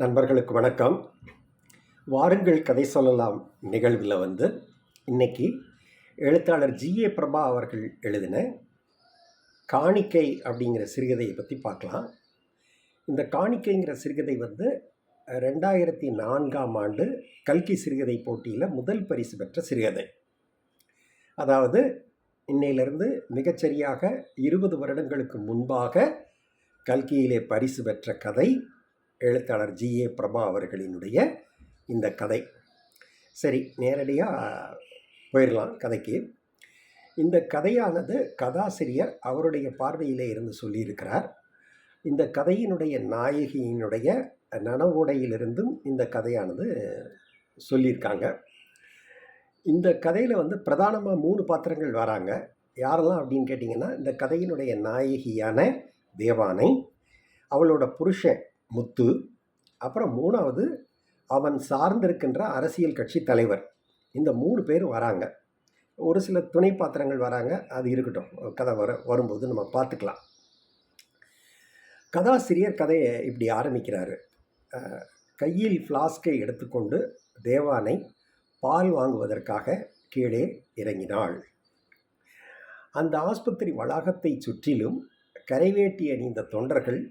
நண்பர்களுக்கு வணக்கம். வாருங்கள் கதை சொல்லலாம் நிகழ்வில் இன்னைக்கு எழுத்தாளர் ஜி.ஏ. பிரபா அவர்கள் எழுதின காணிக்கை அப்படிங்கிற சிறுகதையை பற்றி பார்க்கலாம். இந்த காணிக்கைங்கிற சிறுகதை 2004ஆம் ஆண்டு கல்கி சிறுகதை போட்டியில் முதல் பரிசு பெற்ற சிறுகதை. அதாவது இன்னையிலிருந்து மிகச்சரியாக 20 வருடங்களுக்கு முன்பாக கல்கியிலே பரிசு பெற்ற கதை எழுத்தாளர் ஜி.ஏ. பிரபா அவர்களினுடைய இந்த கதை. சரி, நேரடியாக போயிடலாம் கதைக்கு. இந்த கதையானது கதாசிரியர் அவருடைய பார்வையிலே இருந்து சொல்லியிருக்கிறார். இந்த கதையினுடைய நாயகியினுடைய நனவோடையிலிருந்தும் இந்த கதையானது சொல்லியிருக்காங்க. இந்த கதையில் பிரதானமாக 3 பாத்திரங்கள் வராங்க. யாரெல்லாம் அப்படின்னு கேட்டிங்கன்னா, இந்த கதையினுடைய நாயகியான தேவானை, அவளோட புருஷன் முத்து, அப்புறம் 3வது அவன் சார்ந்திருக்கின்ற அரசியல் கட்சி தலைவர். இந்த 3 பேர் வராங்க. ஒரு சில துணை பாத்திரங்கள் வராங்க, அது இருக்கட்டும், கதை வரும்போது நம்ம பார்த்துக்கலாம். கதாசிரியர் கதையை இப்படி ஆரம்பிக்கிறாரு. கையில் ஃப்ளாஸ்கை எடுத்துக்கொண்டு தேவானை பால் வாங்குவதற்காக கீழே இறங்கினாள். அந்த ஆஸ்பத்திரி வளாகத்தை சுற்றிலும் கரைவேட்டி அணிந்த தொண்டர்கள்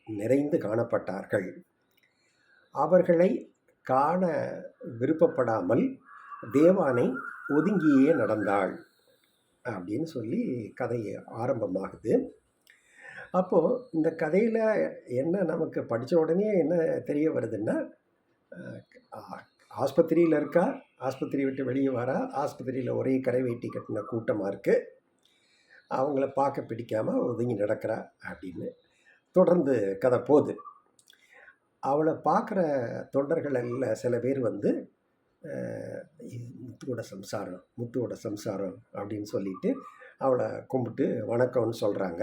நிறைந்து காணப்பட்டார்கள். அவர்களை காண விருப்பப்படாமல் தேவானை ஒதுங்கியே நடந்தாள் அப்படின்னு சொல்லி கதை ஆரம்பமாகுது. அப்போது இந்த கதையில் என்ன நமக்கு படித்த உடனே என்ன தெரிய வருதுன்னா, ஆஸ்பத்திரியில் இருக்கா, ஆஸ்பத்திரி விட்டு வெளியே வரா, ஆஸ்பத்திரியில் ஒரே கரைவேட்டி கட்டின கூட்டமாக இருக்குது, அவங்கள பார்க்க பிடிக்காமல் ஒதுங்கி நடக்கிறா அப்படின்னு தொடர்ந்து கதை போகுது. அவளை பார்க்குற தொண்டர்கள் எல்லாம் சில பேர் முத்துவோட சம்சாரம் அப்படின்னு சொல்லிட்டு அவளை கும்பிட்டு வணக்கம்னு சொல்கிறாங்க.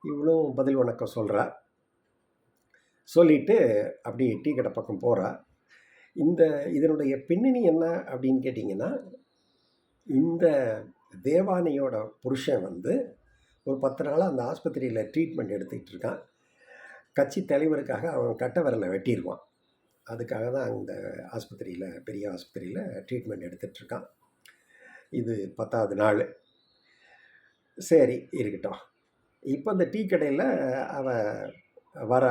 இவளும் பதில் வணக்கம் சொல்கிறா. சொல்லிட்டு அப்படி டீ கடை பக்கம் போகிறா. இதனுடைய பின்னணி என்ன அப்படின்னு கேட்டிங்கன்னா, இந்த தேவானையோட புருஷன் ஒரு 10 நாளாக அந்த ஆஸ்பத்திரியில் ட்ரீட்மெண்ட் எடுத்துக்கிட்டு இருக்கான். கட்சி தலைவருக்காக அவன் கட்ட விரலை வெட்டிடுவான். அதுக்காக தான் அந்த ஆஸ்பத்திரியில், பெரிய ஆஸ்பத்திரியில் ட்ரீட்மெண்ட் எடுத்துகிட்ருக்கான். இது 10வது நாள். சரி, இருக்கட்டும். இப்போ அந்த டீ கடையில் அவன் வர,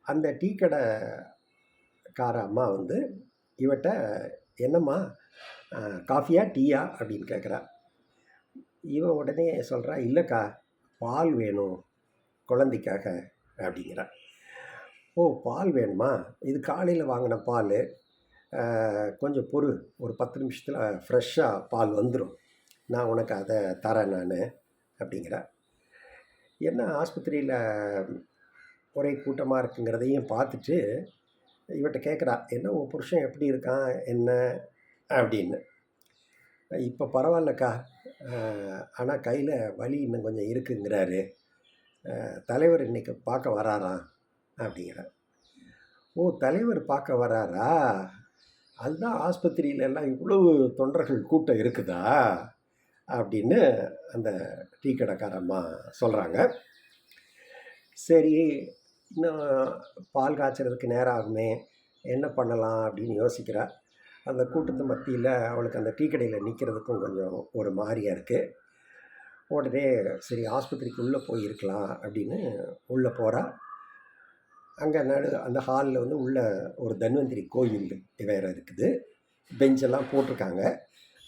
அந்த டீ கடைக்கார அம்மா இவட்ட என்னம்மா காஃபியா டீயா அப்படின்னு கேட்குறா. இவன் உடனே சொல்கிறா, இல்லைக்கா, பால் வேணும் குழந்தைக்காக அப்படிங்கிறா. ஓ, பால் வேணுமா? இது காலையில் வாங்கின பால், கொஞ்சம் பொறு, ஒரு 10 நிமிஷத்தில் ஃப்ரெஷ்ஷாக பால் வந்துடும், நான் உனக்கு அதை தரேன் நான் அப்படிங்கிறா. என்ன ஆஸ்பத்திரியில் ஒரே கூட்டமாக இருக்குங்கிறதையும் பார்த்துட்டு இவட்ட கேட்குறா, என்ன உன் புருஷன் எப்படி இருக்கான் என்ன அப்படின்னு. இப்போ பரவாயில்லக்கா, ஆனால் கையில் வலி இன்னும் கொஞ்சம் இருக்குங்கிறாரு, தலைவர் இன்றைக்கி பார்க்க வராராம் அப்படிங்கிற. ஓ, தலைவர் பார்க்க வராரா? அதுதான் ஆஸ்பத்திரியில எல்லாம் இவ்வளவு தொண்டர்கள் கூட்டம் இருக்குதா அப்படின்னு அந்த டீ கடைக்காரம்மா சொல்கிறாங்க. சரி, இன்னும் பால் காய்ச்சறதுக்கு நேரம் ஆகுமே, என்ன பண்ணலாம் அப்படின்னு யோசிக்கிறா. அந்த கூட்டத்து மத்தியில் அவளுக்கு அந்த டீ கடையில் நிற்கிறதுக்கும் கொஞ்சம் ஒரு மாதிரியாக இருக்குது. உடனே சரி, ஆஸ்பத்திரிக்கு உள்ளே போயிருக்கலாம் அப்படின்னு உள்ளே போகிறா. அங்கே அந்த ஹாலில் உள்ள ஒரு தன்வந்திரி கோயில் வேறு இருக்குது. பெஞ்செல்லாம் போட்டிருக்காங்க.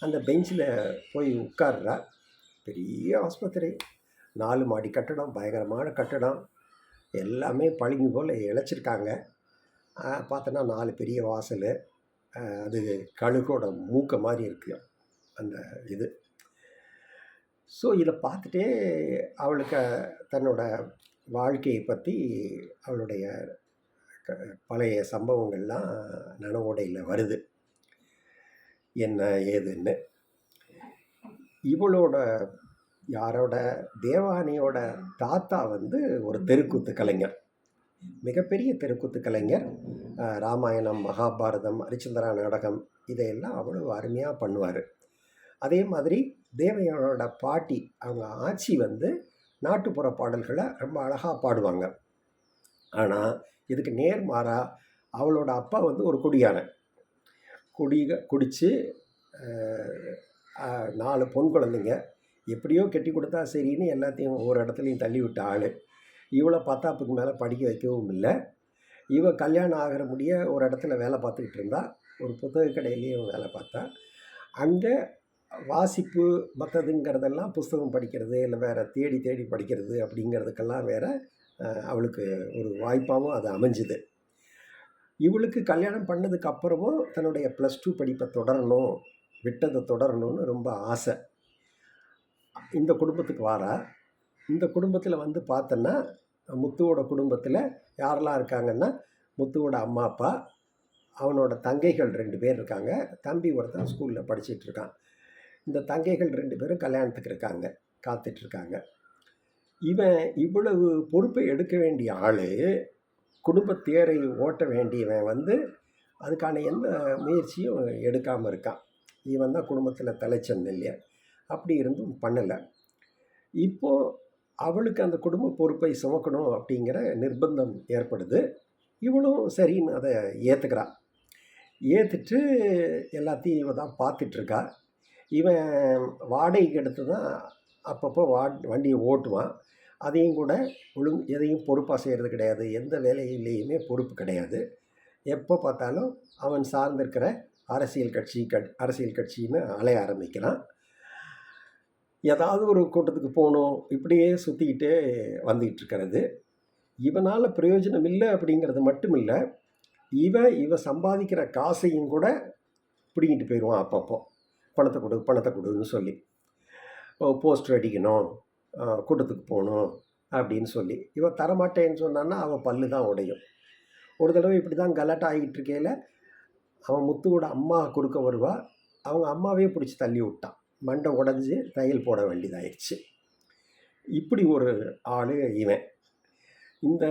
அந்த பெஞ்சில் போய் உட்கார்றா. பெரிய ஆஸ்பத்திரி, 4 மாடி கட்டடம், பயங்கரமான கட்டடம், எல்லாமே பளிங்கு போல் இழைச்சிருக்காங்க. பார்த்தோன்னா 4 பெரிய வாசல், அது கழுகோட மூக்க மாதிரி இருக்குது அந்த இது. ஸோ இதை பார்த்துட்டே அவளுக்கு தன்னோட வாழ்க்கையை பற்றி, அவளுடைய பழைய சம்பவங்கள்லாம் நனவோடையில் வருது, என்ன ஏதுன்னு. இவளோட தேவானியோட தாத்தா ஒரு தெருக்கூத்து கலைஞர், மிகப்பெரிய தெருக்கூத்து கலைஞர். ராமாயணம், மகாபாரதம், ஹரிச்சந்திரா நாடகம் இதையெல்லாம் அவ்வளோ அருமையாக பண்ணுவார். அதே மாதிரி தேவயானோட பாட்டி, அவங்க ஆச்சி நாட்டுப்புற பாடல்களை ரொம்ப அழகாக பாடுவாங்க. ஆனால் இதுக்கு நேர்மாறா அவளோட அப்பா வந்து ஒரு குடியாரன். குடித்து 4 பொன் குழந்தைங்க எப்படியோ கட்டி கொடுத்தா சரின்னு எல்லாத்தையும் ஒவ்வொரு இடத்துலையும் தள்ளி விட்ட ஆள். இவளை 10ஆப்புக்கு மேலே படிக்க வைக்கவும் இல்லை. இவ கல்யாணம் ஆகிற முடிய ஒரு இடத்துல வேலை பார்த்துக்கிட்டு இருந்தா. ஒரு புத்தக கடையிலையும் வேலை பார்த்தா. அங்கே வாசிப்பு மற்றதுங்கிறதெல்லாம் புஸ்தகம் படிக்கிறது இல்லை வேறு தேடி தேடி படிக்கிறது அப்படிங்கிறதுக்கெல்லாம் வேறு அவளுக்கு ஒரு வாய்ப்பாகவும் அது அமைஞ்சுது. இவளுக்கு கல்யாணம் பண்ணதுக்கு அப்புறமும் தன்னுடைய +2 படிப்பை தொடரணும், விட்டதை தொடரணும்னு ரொம்ப ஆசை. இந்த குடும்பத்துக்கு வாரா. இந்த குடும்பத்தில் வந்து பார்த்தோன்னா முத்துவோட குடும்பத்தில் யாரெல்லாம் இருக்காங்கன்னா, முத்துவோட அம்மா அப்பா, அவனோட தங்கைகள் 2 பேர் இருக்காங்க. தம்பி ஒருத்தன் ஸ்கூலில் படிச்சுட்டு இருக்கான். இந்த தங்கைகள் 2 பேரும் கல்யாணத்துக்கு இருக்காங்க, காத்துட்ருக்காங்க. இவன் இவ்வளவு பொறுப்பை எடுக்க வேண்டிய ஆள், குடும்பத்தேரை ஓட்ட வேண்டியவன் வந்து அதுக்கான எந்த முயற்சியும் எடுக்காமல் இருக்கான். இவன் தான் குடும்பத்தில் தலைச்சன் இல்லையா, அப்படி இருந்தும் பண்ணலை. இப்போது அவளுக்கு அந்த குடும்ப பொறுப்பை சுமக்கணும் அப்படிங்கிற நிர்பந்தம் ஏற்படுது. இவளும் சரின்னு அதை ஏற்றுக்கிறான். ஏற்றுட்டு எல்லாத்தையும் இவன் தான் பார்த்துட்ருக்கா. இவன் வாடகைக்கு எடுத்து தான் அப்பப்போ வண்டியை ஓட்டுவான். அதையும் கூட எதையும் பொறுப்பாக செய்கிறது கிடையாது. எந்த வேலையிலேயுமே பொறுப்பு கிடையாது. எப்போ பார்த்தாலும் அவன் சார்ந்திருக்கிற அரசியல் கட்சின்னு அலைய ஆரம்பிக்கிறான். ஏதாவது ஒரு கூட்டத்துக்கு போகணும், இப்படியே சுற்றிக்கிட்டே வந்துக்கிட்டு இருக்கிறது. இவனால் பிரயோஜனம் இல்லை அப்படிங்கிறது மட்டும் இல்லை, இவ சம்பாதிக்கிற காசையும் கூட பிடிங்கிட்டு போயிடுவான். அப்பப்போ பணத்தை கொடுன்னு சொல்லி, போஸ்டர் அடிக்கணும், கூட்டத்துக்கு போகணும் அப்படின்னு சொல்லி இவன் தரமாட்டேன்னு சொன்னான்னா அவன் பல்லு தான் உடையும். ஒரு தடவை இப்படி தான் கலாட்டா ஆகிட்டு இருக்கையில் அவன் முத்துவோட அம்மா குறுக்க வருவா. அவங்க அம்மாவே பிடிச்சி தள்ளி விட்டான். மண்டை உடஞ்சி தையல் போட வேண்டியதாயிடுச்சு. இப்படி ஒரு ஆள் இவன். இந்த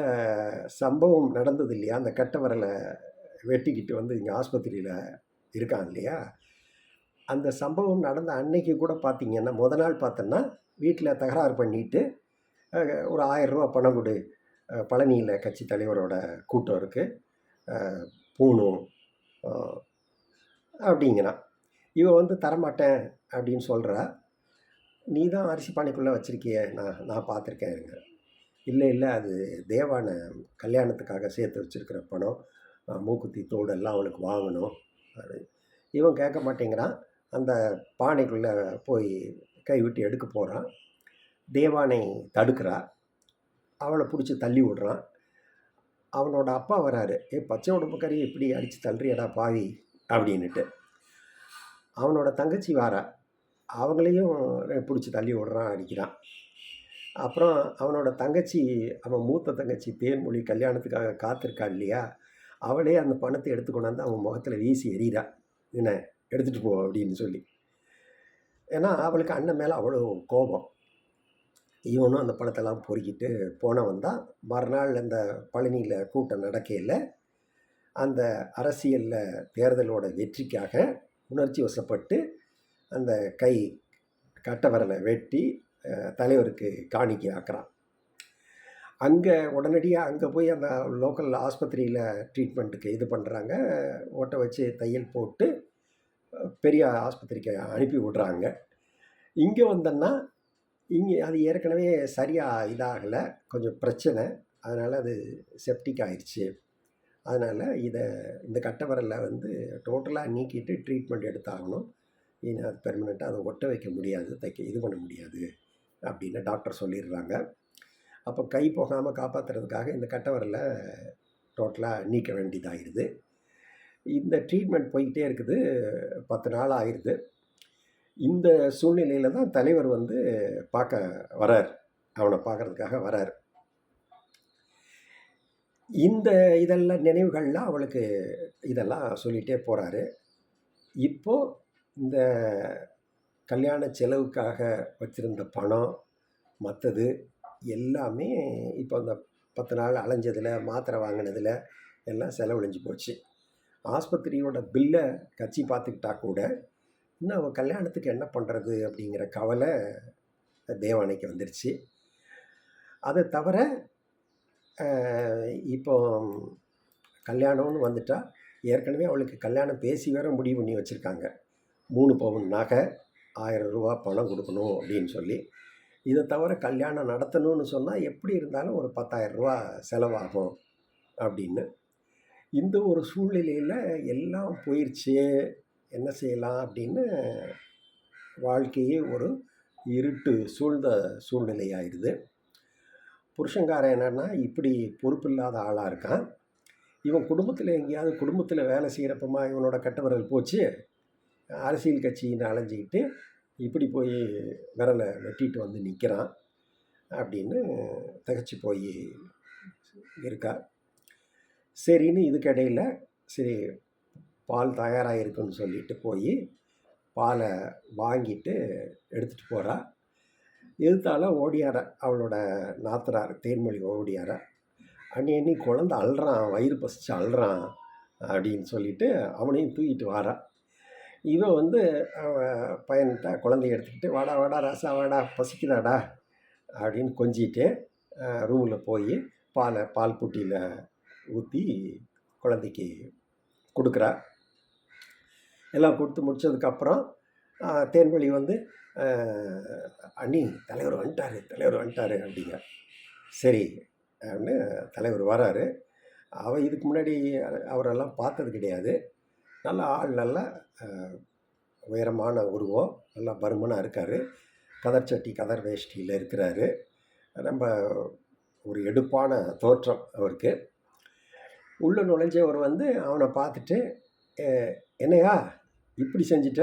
சம்பவம் நடந்தது இல்லையா, அந்த கட்டை விரலை வெட்டிக்கிட்டு வந்து இங்கே ஆஸ்பத்திரியில் இருக்கான் இல்லையா, அந்த சம்பவம் நடந்த அன்னைக்கு கூட பார்த்திங்கன்னா, நாள் பார்த்தோன்னா வீட்டில் தகராறு பண்ணிட்டு ஒரு 1000 ரூபா பணம் கொடு, பழனியில் கட்சி தலைவரோட கூட்டம் இருக்குது, பூணும் அப்படிங்கிறான். இவன் வந்து தரமாட்டேன் அப்படின்னு சொல்கிறா. நீ தான் அரிசி பானைக்குள்ளே வச்சுருக்கிய, நான் பார்த்துருக்கேன். இல்லை அது தேவான கல்யாணத்துக்காக சேர்த்து வச்சுருக்கிற பணம், மூக்குத்தி தோடெல்லாம் அவனுக்கு வாங்கணும். இவன் கேட்க மாட்டேங்கிறான். அந்த பானைக்குள்ளே போய் கைவிட்டு எடுக்க போகிறான். தேவானை தடுக்கிறா. அவளை பிடிச்சி தள்ளி விடுறான். அவனோட அப்பா வராரு. பச்சை உடம்புக்கறி இப்படி அடித்து தள்ளுறியடா பாவி அப்படின்னுட்டு. அவனோட தங்கச்சி வாரா. அவங்களையும் பிடிச்சி தள்ளி விடுறான், அடிக்கிறான். அப்புறம் அவனோட தங்கச்சி, அவன் மூத்த தங்கச்சி தேன்மொழி கல்யாணத்துக்காக காத்திருக்கா இல்லையா, அவளே அந்த பணத்தை எடுத்துக்கொண்டாந்து அவன் முகத்தில் வீசி எறிகிறா. என்ன எடுத்துகிட்டு போ அப்படின்னு சொல்லி. ஏன்னா அவளுக்கு அண்ணன் மேலே அவ்வளோ கோபம். இவனும் அந்த பணத்தெல்லாம் பொறுக்கிட்டு போனவன் தான். மறுநாள் அந்த பழனியில் கூட்டம் நடக்கையில் அந்த அரசியலில் தேர்தலோட வெற்றிக்காக உணர்ச்சி வசப்பட்டு அந்த கட்டை விரலை வெட்டி தலைவருக்கு காணிக்கை ஆக்குறான். அங்கே உடனடியாக அங்கே போய் அந்த லோக்கல் ஆஸ்பத்திரியில் ட்ரீட்மெண்ட்டுக்கு இது பண்ணுறாங்க. ஓட்ட வச்சு தையல் போட்டு பெரிய ஆஸ்பத்திரிக்கு அனுப்பி விடுறாங்க. இங்கே வந்தோன்னா இங்கே அது ஏற்கனவே சரியாக இதாகலை, கொஞ்சம் பிரச்சனை. அதனால் அது செப்டிக் ஆயிடுச்சு. அதனால் இந்த கட்டை விரலில் வந்து டோட்டலாக நீக்கிட்டு ட்ரீட்மெண்ட் எடுத்தாகணும். இனி அது பெர்மனெண்ட்டாக அதை ஒட்ட வைக்க முடியாது, இது பண்ண முடியாது அப்படின்னு டாக்டர் சொல்லிடுறாங்க. அப்போ கை போகாமல் காப்பாற்றுறதுக்காக இந்த கட்டை விரலை டோட்டலாக நீக்க வேண்டியதாகிடுது. இந்த ட்ரீட்மெண்ட் போய்கிட்டே இருக்குது. 10 நாள் ஆயிடுது. இந்த சூழ்நிலையில் தான் தலைவர் வந்து பார்க்க வரார், அவனை பார்க்குறதுக்காக வரார். இதெல்லாம் நினைவுகள்லாம் அவளுக்கு இதெல்லாம் சொல்லிகிட்டே போகிறாரு. இப்போது இந்த கல்யாண செலவுக்காக வச்சுருந்த பணம் மற்றது எல்லாமே இப்போ அந்த 10 நாள் அலைஞ்சதில், மாத்திரை வாங்கினதில் எல்லாம் செலவழிஞ்சு போச்சு. ஆஸ்பத்திரியோட பில்லை கட்சி பார்த்துக்கிட்டா கூட இன்னும் அவன் கல்யாணத்துக்கு என்ன பண்ணுறது அப்படிங்கிற கவலை தேவானைக்கு வந்துருச்சு. அதை தவிர இப்போ கல்யாணம்னு வந்துட்டா ஏற்கனவே அவளுக்கு கல்யாணம் பேசி வேற முடிவு பண்ணி வச்சுருக்காங்க. 3 பவுன் நகை, ரூ. 1000 பணம் கொடுக்கணும் அப்படின்னு சொல்லி. இதை தவிர கல்யாணம் நடத்தணும்னு சொன்னால் எப்படி இருந்தாலும் ஒரு 10,000 செலவாகும் அப்படின்னு. இந்த ஒரு சூழ்நிலையில் எல்லாம் போயிடுச்சு, என்ன செய்யலாம் அப்படின்னு வாழ்க்கையே ஒரு இருட்டு சூழ்ந்த சூழ்நிலை ஆயிடுது. புருஷன்காரன் என்னன்னா இப்படி பொறுப்பில்லாத ஆளாக இருக்கான். இவன் குடும்பத்தில் எங்கேயாவது குடும்பத்தில் வேலை செய்கிறப்பமா இவனோட கட்டவிரல் போச்சு, அரசியல் கட்சின்னு அலைஞ்சிக்கிட்டு இப்படி போய் விரலை வெட்டிட்டு வந்து நிற்கிறான் அப்படின்னு திகச்சு போய் இருக்கா. சரின்னு இதுக்கிடையில் சரி பால் தயாராக இருக்குன்னு சொல்லிட்டு போய் பாலை வாங்கிட்டு எடுத்துகிட்டு போகிறா. எதுத்தால ஓடியார அவளோட நாத்தனார் தேன்மொழி ஓடியார. அன்னி குழந்தை அழுறான், வயிறு பசிச்சு அழுறான் அப்படின்னு சொல்லிட்டு அவனையும் தூக்கிட்டு வாரா. இவன் வந்து பையன்கிட்ட குழந்தைய எடுத்துக்கிட்டு வாடா வாடா ராசா வாடா பசிக்குதாடா அப்படின்னு கொஞ்சிட்டு ரூமில் போய் பால் புட்டியில் ஊற்றி குழந்தைக்கு கொடுக்குறா. எல்லாம் கொடுத்து முடித்ததுக்கப்புறம் தேன்மொழி வந்து அண்ணி தலைவர் வந்துட்டார் அப்படிங்க. சரி அப்படின்னு தலைவர் வராரு. அவன் இதுக்கு முன்னாடி அவரெல்லாம் பார்த்தது கிடையாது. நல்ல ஆள், நல்ல உயரமான உருவம், நல்லா பருமனாக இருக்கார். கதர் வேஷ்டியில் இருக்கிறாரு. ரொம்ப ஒரு எடுப்பான தோற்றம் அவருக்கு. உள்ளே நுழைஞ்சவர் வந்து அவனை பார்த்துட்டு என்னையா இப்படி செஞ்சிட்ட,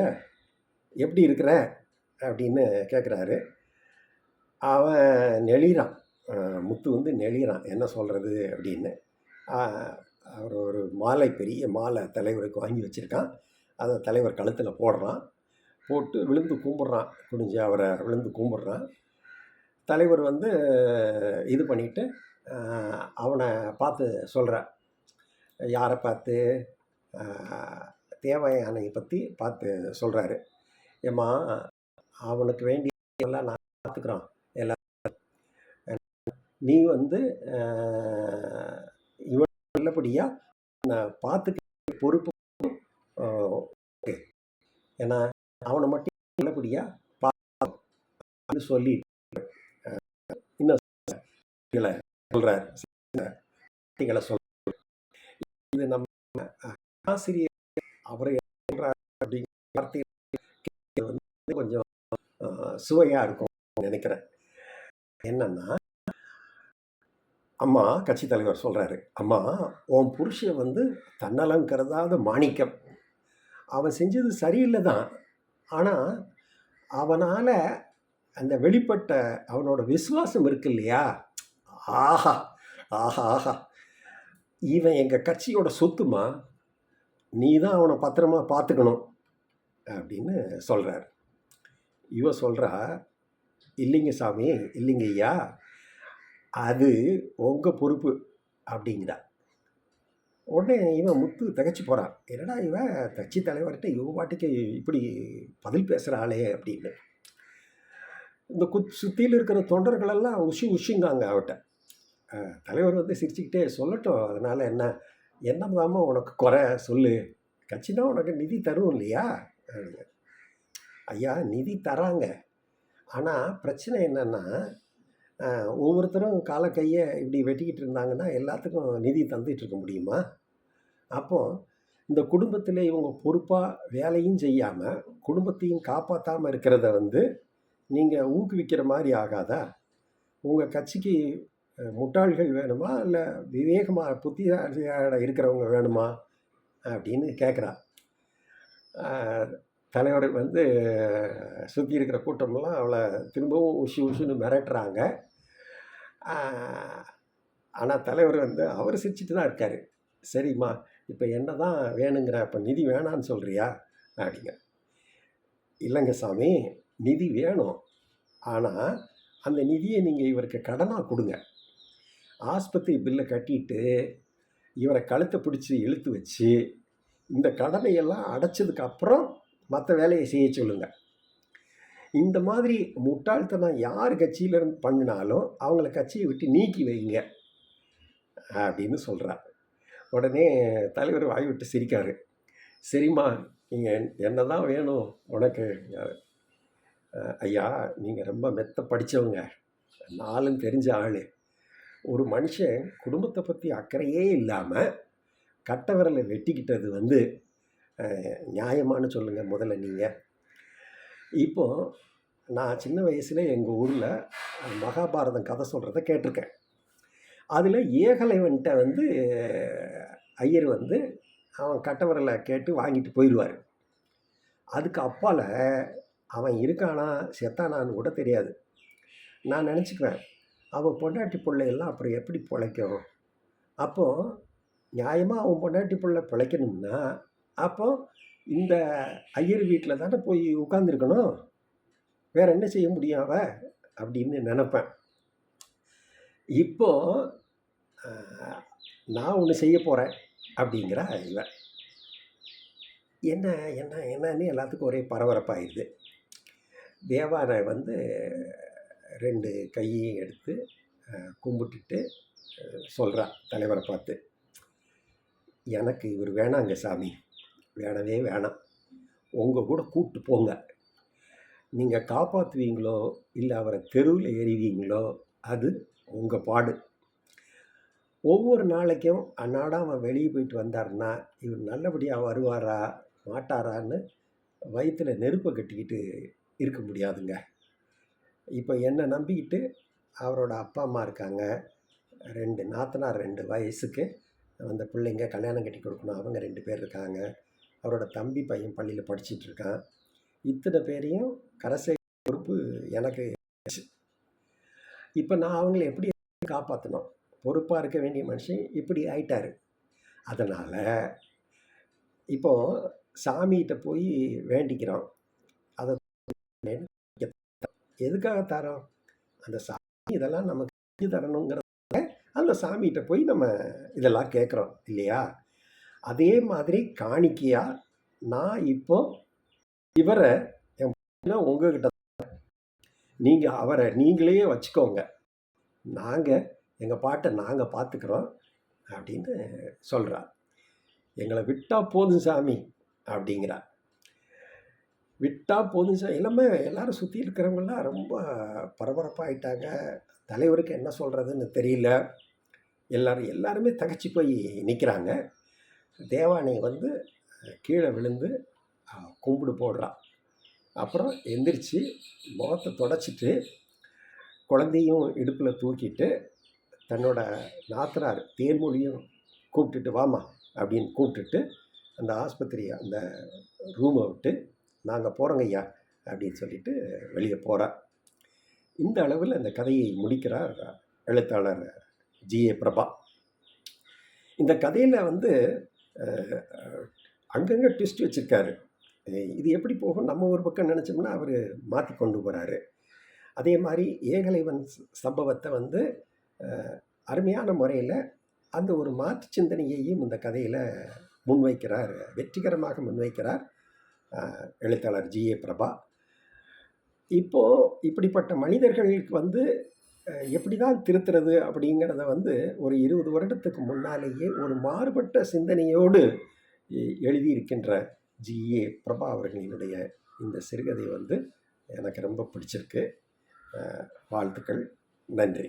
எப்படி இருக்கிற அப்படின்னு கேட்குறாரு. அவன் நெளிறான், முத்து வந்து நெளிறான் என்ன சொல்கிறது அப்படின்னு. அவர் ஒரு மாலை, பெரிய மாலை தலைவருக்கு வாங்கி வச்சுருக்கான். அதை தலைவர் கழுத்தில் போடுறான். போட்டு விழுந்து கும்பிட்றான், குனிஞ்சு அவரை விழுந்து கும்பிட்றான். தலைவர் வந்து இது பண்ணிவிட்டு அவனை பார்த்து சொல்கிறார். யாரை பார்த்து? தேவயானையை பற்றி பார்த்து சொல்கிறாரு. ஏம்மா, அவனுக்கு வேண்டியெல்லாம் நான் பார்த்துக்குறோம் எல்லாம். நீ வந்து இவன் நல்லபடியாக நான் பார்த்துக்க பொறுப்பு ஓகே, ஏன்னா அவனை மட்டும் நல்லபடியாக பார்த்து சொல்லி இன்னும் சொல்கிறார். சொல் இது நம்ம ஆசிரியர் அவர் சொல்கிறார் அப்படிங்கிற வார்த்தை வந்து கொஞ்சம் சுவையாக இருக்கும் நினைக்கிறேன். என்னன்னா, அம்மா, கட்சி தலைவர் சொல்கிறாரு, அம்மா உன் புருஷன் வந்து தன்னலம் கருதாத மாணிக்கம். அவன் செஞ்சது சரியில்லை தான், ஆனால் அவனால் அந்த வெளிப்பட்ட அவனோட விசுவாசம் இருக்கு இல்லையா, ஆஹா ஆஹா ஆஹா, இவன் எங்கள் கட்சியோட சொத்துமா, நீ தான் அவனை பத்திரமா பார்த்துக்கணும் அப்படின்னு சொல்கிறார். இவ சொல்கிறா, இல்லைங்க சாமி, இல்லைங்க ஐயா, அது உங்கள் பொறுப்பு அப்படிங்கிறா. உடனே இவன் முத்து திகச்சு போகிறான். என்னடா இவன் கட்சி தலைவர்கிட்ட இவன் பாட்டுக்கு இப்படி பதில் பேசுகிறாளே அப்படின்னு. இந்த சுற்றியில் இருக்கிற தொண்டர்களெல்லாம் உஷிங்காங்க அவட்ட. தலைவர் வந்து சிரிச்சுக்கிட்டே சொல்லட்டும், அதனால் என்னதாம்மா உனக்கு குறை சொல்லு, கட்சி தான் உனக்கு நிதி தரும் இல்லையா. ஐயா, நிதி தராங்க, ஆனால் பிரச்சனை என்னென்னா ஒவ்வொருத்தரும் காலை கையை இப்படி வெட்டிக்கிட்டு இருந்தாங்கன்னா எல்லாத்துக்கும் நிதி தந்துட்டு இருக்க முடியுமா? அப்போது இந்த குடும்பத்தில் இவங்க பொறுப்பாக வேலையும் செய்யாமல் குடும்பத்தையும் காப்பாற்றாமல் இருக்கிறத வந்து நீங்கள் ஊக்குவிக்கிற மாதிரி ஆகாதா? உங்கள் கட்சிக்கு முட்டாள்கள் வேணுமா, இல்லை விவேகமாக புத்திசாலியாக இருக்கிறவங்க வேணுமா அப்படின்னு கேட்குறா. தலைவர் வந்து சுற்றி இருக்கிற கூட்டமெல்லாம் அவளை திரும்பவும் உஷுன்னு மிரட்டுறாங்க. ஆனால் தலைவர் வந்து அவர் சிரிச்சிட்டு தான் இருக்கார். சரிம்மா, இப்போ என்ன தான் வேணுங்கிற, இப்போ நிதி வேணான்னு சொல்கிறியா அப்படிங்க. இல்லைங்க சாமி, நிதி வேணும், ஆனால் அந்த நிதியை நீங்கள் இவருக்கு கடனாக கொடுங்க. ஆஸ்பத்திரி பில்லை கட்டிட்டு இவரை கழுத்தை பிடிச்சி இழுத்து வச்சு இந்த கடனையெல்லாம் அடைச்சதுக்கப்புறம் மற்ற வேலையை செய்ய சொல்லுங்கள். இந்த மாதிரி முட்டாள்தனம் யார் கட்சியிலேருந்து பண்ணினாலும் அவங்கள கட்சியை விட்டு நீக்கி வைங்க. அப்படின்னு சொல்கிறார். உடனே தலைவர் வாய் விட்டு சிரிக்காரு. சரிம்மா, நீங்கள் என்ன தான் வேணும் உனக்கு? ஐயா, நீங்கள் ரொம்ப மெத்த படித்தவங்க, நாளும் தெரிஞ்ச ஆள். ஒரு மனுஷன் குடும்பத்தை பற்றி அக்கறையே இல்லாமல் கட்டை விரலை வெட்டிக்கிட்டது வந்து நியாயமானு சொல்லுங்கள் முதல்ல நீங்கள். இப்போது நான் சின்ன வயசில் எங்கள் ஊரில் மகாபாரதம் கதை சொல்கிறத கேட்டிருக்கேன். அதில் ஏகலைவன்கிட்ட வந்து ஐயர் வந்து அவன் கட்டை விரலை கேட்டு வாங்கிட்டு போயிடுவார். அதுக்கு அப்பால் அவன் இருக்கானா செத்தானான்னு கூட தெரியாது. நான் நினச்சிக்குவேன், அவன் பொண்டாட்டி பிள்ளையெல்லாம் அப்புறம் எப்படி பிழைக்கும்? அப்போது நியாயமாக அவன் பொண்டாட்டி பிள்ளை பிழைக்கணும்னா அப்போ இந்த ஐயர் வீட்டில் தானே போய் உட்காந்துருக்கணும், வேற என்ன செய்ய முடியும் அவ அப்படின்னு நினப்பேன். இப்போது நான் ஒன்று செய்ய போகிறேன் அப்படிங்கிறா இவன். என்ன என்ன என்னன்னு எல்லாத்துக்கும் ஒரே பரபரப்பாகிடுது. தேவானை வந்து 2 கையையும் எடுத்து கும்பிட்டுட்டு சொல்கிறா தலைவரை பார்த்து, எனக்கு இவர் வேணாங்க சாமி, வேணவே வேணாம், உங்கள் கூட கூப்பிட்டு போங்க. நீங்கள் காப்பாற்றுவீங்களோ இல்லை அவரை தெருவில் எறிவீங்களோ அது உங்கள் பாடு. ஒவ்வொரு நாளைக்கும் அன்னாடம் அவன் வெளியே போயிட்டு வந்தார்னா இவர் நல்லபடியாக வருவாரா மாட்டாரான்னு வயிற்றில் நெருப்பை கட்டிக்கிட்டு இருக்க முடியாதுங்க. இப்போ என்னை நம்பிக்கிட்டு அவரோட அப்பா அம்மா இருக்காங்க, 2 நாத்தனார் 2 வயசுக்கு அந்த பிள்ளைங்க கல்யாணம் கட்டி கொடுக்கணும், அவங்க 2 பேர் இருக்காங்க. அவரோட தம்பி பையன் பள்ளியில் படிச்சுட்டு இருக்கான். இத்தனை பேரையும் கரசை பொறுப்பு எனக்கு. இப்போ நான் அவங்கள எப்படி காப்பாற்றணும்? பொறுப்பாக இருக்க வேண்டிய மனுஷன் இப்படி ஆயிட்டாரு. அதனால் இப்போது சாமிகிட்ட போய் வேண்டிக்கிறோம். அதை எதுக்காக தரோம்? அந்த சாமி இதெல்லாம் நமக்கு செஞ்சு தரணுங்கிறத அந்த சாமிகிட்ட போய் நம்ம இதெல்லாம் கேட்குறோம் இல்லையா? அதே மாதிரி காணிக்கையாக நான் இப்போ இவரை என் உங்ககிட்ட நீங்கள் அவரை நீங்களே வச்சுக்கோங்க, நாங்கள் எங்கள் பாட்டை நாங்கள் பார்த்துக்குறோம் அப்படின்னு சொல்கிறா. எங்களை விட்டால் போதும் சாமி அப்படிங்கிறா. விட்டால் போதும் சாமி. எல்லாமே எல்லோரும் சுற்றி இருக்கிறவங்களாம் ரொம்ப பரபரப்பாகிட்டாங்க. தலைவருக்கு என்ன சொல்கிறதுன்னு தெரியல. எல்லாருமே தகச்சு போய் நிற்கிறாங்க. தேவானை வந்து கீழே விழுந்து கும்பிடு போடுறா. அப்புறம் எந்திரிச்சு முகத்தை தொடச்சிட்டு குழந்தையும் இடுப்பில் தூக்கிட்டு தன்னோட நாத்தனார் தேன்மொழியும் கூப்பிட்டுட்டு வாமா அப்படின்னு கூப்பிட்டுட்டு அந்த ஆஸ்பத்திரி அந்த ரூமை விட்டு நாங்கள் போகிறோங்க ஐயா அப்படின்னு சொல்லிட்டு வெளியே போகிறார். இந்த அளவில் அந்த கதையை முடிக்கிறார் எழுத்தாளர் ஜி.ஏ. பிரபா. இந்த கதையில் வந்து அங்கங்கே ட்விஸ்ட் வச்சுருக்காரு. இது எப்படி போகும் நம்ம ஒரு பக்கம் நினச்சோம்னா அவர் மாற்றி கொண்டு போகிறாரு. அதே மாதிரி ஏகலைவன் சம்பவத்தை வந்து அருமையான முறையில் அந்த ஒரு மாற்று சிந்தனையையும் இந்த கதையில் முன்வைக்கிறார், வெற்றிகரமாக முன்வைக்கிறார் எழுத்தாளர் ஜி.ஏ. பிரபா. இப்போது இப்படிப்பட்ட மனிதர்களுக்கு வந்து எப்படி தான் திருத்துறது அப்படிங்கிறத வந்து ஒரு 20 வருடத்துக்கு முன்னாலேயே ஒரு மாறுபட்ட சிந்தனையோடு எழுதியிருக்கின்ற ஜி.ஏ. பிரபா அவர்களினுடைய இந்த சிறுகதை வந்து எனக்கு ரொம்ப பிடிச்சிருக்கு. வாழ்த்துக்கள். நன்றி.